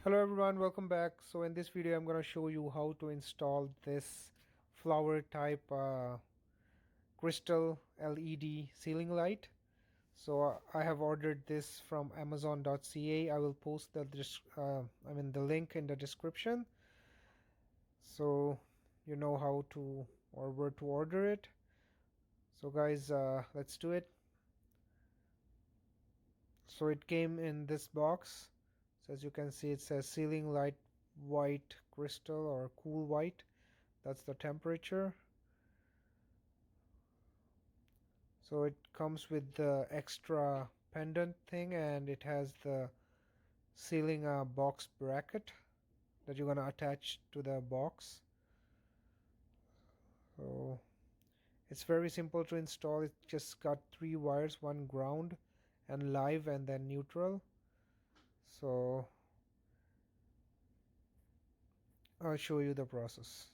Hello everyone, welcome back. So in this video I'm going to show you how to install this flower type crystal LED ceiling light. So I have ordered this from amazon.ca. I will post the link in the description, so you know how to or where to order it. So guys, let's do it. So it came in this box. So as you can see, it says ceiling light white crystal or cool white. That's the temperature. So it comes with the extra pendant thing, and it has the ceiling box bracket that you're gonna attach to the box. So it's very simple to install. It just got 3 wires, one ground and live and then neutral. So I'll show you the process.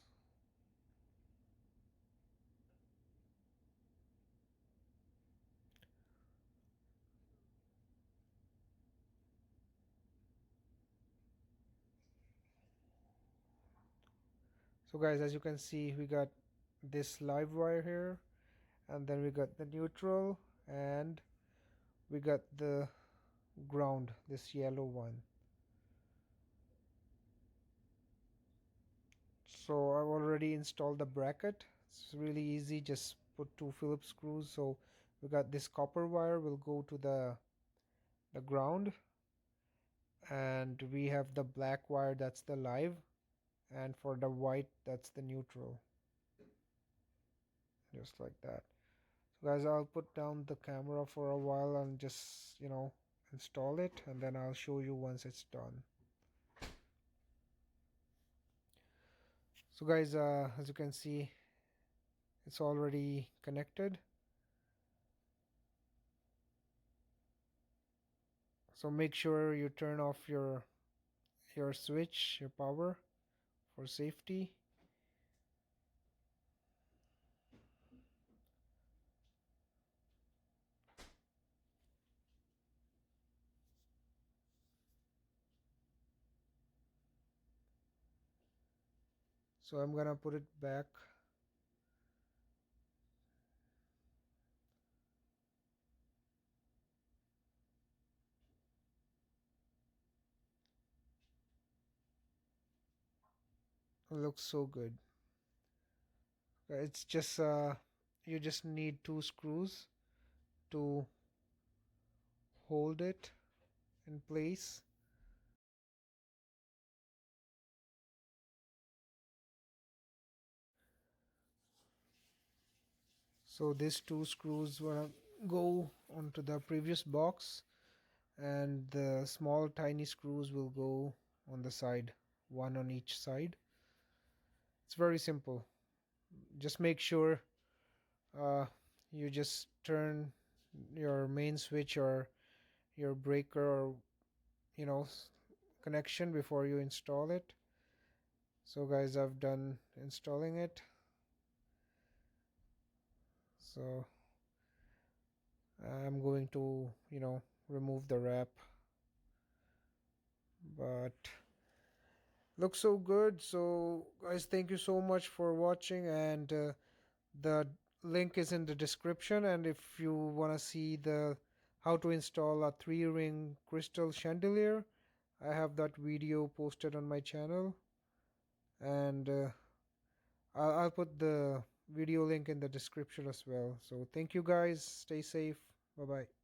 So guys, as you can see, we got this live wire here, and then we got the neutral, and we got the ground, this yellow one. So I've already installed the bracket. It's really easy, just put 2 Phillips screws. So we got this copper wire will go to the ground, and we have the black wire, that's the live, and for the white, that's the neutral, just like that. So guys, I'll put down the camera for a while and just install it, and then I'll show you once it's done. So guys, as you can see, it's already connected. So make sure you turn off your switch, your power, for safety. So I'm gonna put it back. It looks so good. It's just you just need 2 screws to hold it in place. So these 2 screws will go onto the previous box, and the small tiny screws will go on the side, one on each side. It's very simple. Just make sure uh, you just turn your main switch or your breaker or connection before you install it. So guys, I've done installing it. So I'm going to remove the wrap, but looks so good. So guys, thank you so much for watching, and the link is in the description. And if you want to see the how to install a 3-ring crystal chandelier, I have that video posted on my channel, and I'll put the video link in the description as well. So thank you guys, stay safe, bye bye.